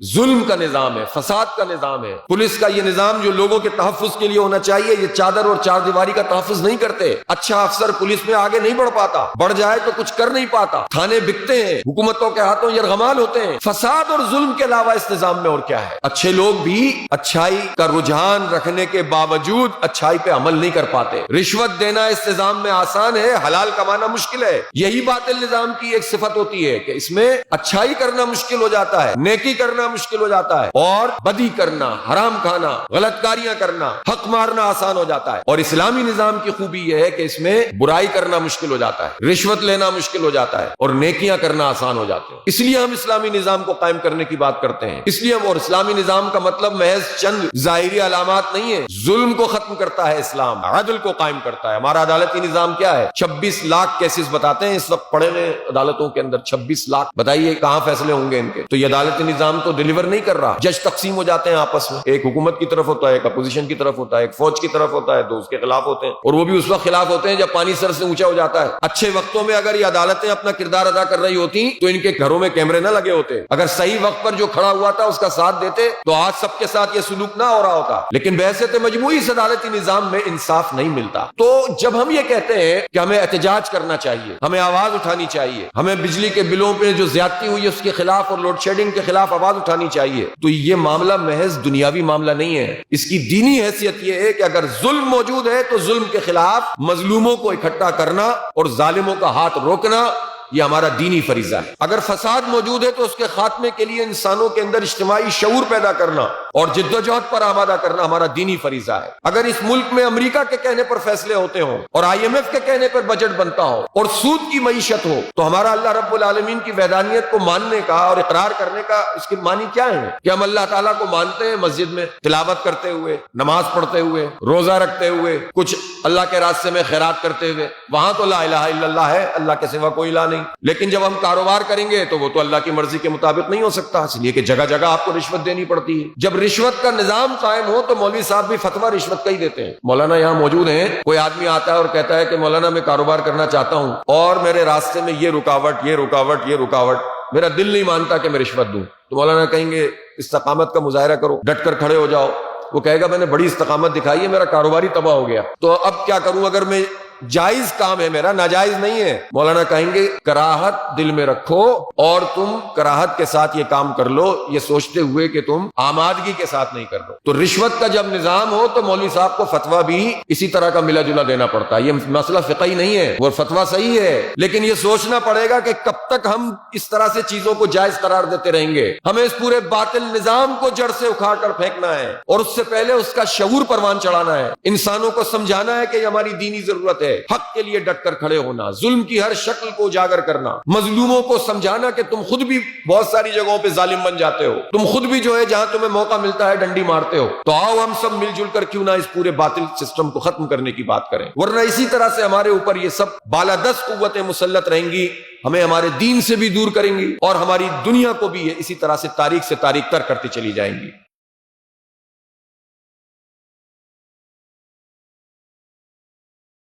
ظلم کا نظام ہے، فساد کا نظام ہے۔ پولیس کا یہ نظام جو لوگوں کے تحفظ کے لیے ہونا چاہیے، یہ چادر اور چار دیواری کا تحفظ نہیں کرتے۔ اچھا افسر پولیس میں آگے نہیں بڑھ پاتا، بڑھ جائے تو کچھ کر نہیں پاتا، تھانے بکتے ہیں، حکومتوں کے ہاتھوں یرغمال ہوتے ہیں۔ فساد اور ظلم کے علاوہ اس نظام میں اور کیا ہے؟ اچھے لوگ بھی اچھائی کا رجحان رکھنے کے باوجود اچھائی پہ عمل نہیں کر پاتے۔ رشوت دینا اس نظام میں آسان ہے، حلال کمانا مشکل ہے۔ یہی باطل نظام کی ایک صفت ہوتی ہے کہ اس میں اچھائی کرنا مشکل ہو جاتا ہے، نیکی کرنا مشکل ہو جاتا ہے، اور بدی کرنا، حرام کھانا، غلط کاریاں کرنا، حق مارنا آسان ہو جاتا ہے۔ اور اسلامی نظام کی خوبی یہ ہے کہ اس میں برائی کرنا مشکل ہو جاتا ہے، رشوت لینا مشکل ہو جاتا ہے، اور نیکیاں کرنا آسان ہو جاتے ہیں۔ اس لیے ہم اسلامی نظام کو قائم کرنے کی بات کرتے ہیں۔ اس لیے اور اسلامی نظام کا مطلب محض چند ظاہری علامات نہیں ہے۔ ظلم کو ختم کرتا ہے اسلام، عدل کو قائم کرتا ہے۔ ہمارا عدالتی نظام کیا ہے؟ 26 لاکھ کیسز بتاتے ہیں اس وقت پڑے ہوئے عدالتوں کے اندر، 26 لاکھ۔ بتائیے کہاں فیصلے ہوں گے ان کے؟ تو یہ عدالتی نظام تو ڈیلیور نہیں کر رہا۔ جج تقسیم ہو جاتے ہیں آپس میں، ایک حکومت کی طرف ہوتا ہے، ایک اپوزیشن کی طرف ہوتا ہے، ایک فوج کی طرف ہوتا ہے، دو اس کے خلاف ہوتے ہیں، اور وہ بھی اس وقت خلاف ہوتے ہیں جب پانی سر سے اونچا ہو جاتا ہے۔ اچھے وقتوں میں اگر یہ عدالتیں اپنا کردار ادا کر رہی ہوتی تو ان کے گھروں میں کیمرے نہ لگے ہوتے۔ اگر صحیح وقت پر جو کھڑا ہوا تھا اس کا ساتھ دیتے تو آج سب کے ساتھ یہ سلوک نہ ہو رہا ہوتا۔ لیکن بحثیت مجموعی اس عدالتی نظام میں انصاف نہیں ملتا۔ تو جب ہم یہ کہتے ہیں کہ ہمیں احتجاج کرنا چاہیے، ہمیں آواز اٹھانی چاہیے، ہمیں بجلی کے بلوں پہ جو زیادتی ہوئی ہے اس کے خلاف اور لوڈ شیڈنگ کے خلاف آواز اٹھانی چاہیے، تو یہ معاملہ محض دنیاوی معاملہ نہیں ہے۔ اس کی دینی حیثیت یہ ہے کہ اگر ظلم موجود ہے تو ظلم کے خلاف مظلوموں کو اکٹھا کرنا اور ظالموں کا ہاتھ روکنا، یہ ہمارا دینی فریضہ ہے۔ اگر فساد موجود ہے تو اس کے خاتمے کے لیے انسانوں کے اندر اجتماعی شعور پیدا کرنا اور جدوجہد پر آمادہ کرنا ہمارا دینی فریضہ ہے۔ اگر اس ملک میں امریکہ کے کہنے پر فیصلے ہوتے ہوں اور IMF کے کہنے پر بجٹ بنتا ہو اور سود کی معیشت ہو، تو ہمارا اللہ رب العالمین کی وحدانیت کو ماننے کا اور اقرار کرنے کا اس کی معنی کیا ہے؟ کہ ہم اللہ تعالیٰ کو مانتے ہیں مسجد میں تلاوت کرتے ہوئے، نماز پڑھتے ہوئے، روزہ رکھتے ہوئے، کچھ اللہ کے راستے میں خیرات کرتے ہوئے، وہاں تو لا الہ الا اللہ ہے، اللہ کے سوا کوئی الہ نہیں۔ لیکن جب ہم کاروبار کریں گے تو وہ تو اللہ کی مرضی کے مطابق نہیں ہو سکتا، اس لیے کہ جگہ جگہ آپ کو رشوت دینی پڑتی ہے۔ جب رشوت کا نظام قائم ہو تو مولوی صاحب بھی فتویٰ رشوت کا ہی دیتے ہیں۔ مولانا یہاں موجود ہیں، کوئی آدمی آتا ہے اور کہتا ہے کہ مولانا میں کاروبار کرنا چاہتا ہوں اور میرے راستے میں یہ رکاوٹ، یہ رکاوٹ، یہ رکاوٹ، میرا دل نہیں مانتا کہ میں رشوت دوں، تو مولانا کہیں گے استقامت کا مظاہرہ کرو، ڈٹ کر کھڑے ہو جاؤ۔ وہ کہے گا میں نے بڑی استقامت دکھائی ہے، میرا کاروبار ہی تباہ ہو گیا، تو اب کیا کروں؟ اگر میں جائز کام ہے میرا، ناجائز نہیں ہے۔ مولانا کہیں گے کراہت دل میں رکھو اور تم کراہت کے ساتھ یہ کام کر لو، یہ سوچتے ہوئے کہ تم آمادگی کے ساتھ نہیں کر لو۔ تو رشوت کا جب نظام ہو تو مولوی صاحب کو فتویٰ بھی اسی طرح کا ملا جلا دینا پڑتا ہے۔ یہ مسئلہ فقہی نہیں ہے، وہ فتویٰ صحیح ہے، لیکن یہ سوچنا پڑے گا کہ کب تک ہم اس طرح سے چیزوں کو جائز قرار دیتے رہیں گے۔ ہمیں اس پورے باطل نظام کو جڑ سے اکھاڑ کر پھینکنا ہے، اور اس سے پہلے اس کا شعور پروان چڑھانا ہے، انسانوں کو سمجھانا ہے کہ یہ ہماری دینی ضرورت ہے۔ حق کے لیے ڈٹ کر کھڑے ہونا، ظلم کی ہر شکل کو اجاگر کرنا، مظلوموں کو سمجھانا کہ تم خود بھی بہت ساری جگہوں پہ ظالم بن جاتے ہو، تم خود بھی جو ہے جہاں تمہیں موقع ملتا ہے ڈنڈی مارتے ہو، تو آؤ ہم سب مل جل کر کیوں نہ اس پورے باطل سسٹم کو ختم کرنے کی بات کریں۔ ورنہ اسی طرح سے ہمارے اوپر یہ سب بالادست قوتیں مسلط رہیں گی، ہمیں ہمارے دین سے بھی دور کریں گی اور ہماری دنیا کو بھی اسی طرح سے تاریخ سے تاریخ تر کرتی چلی جائیں گی۔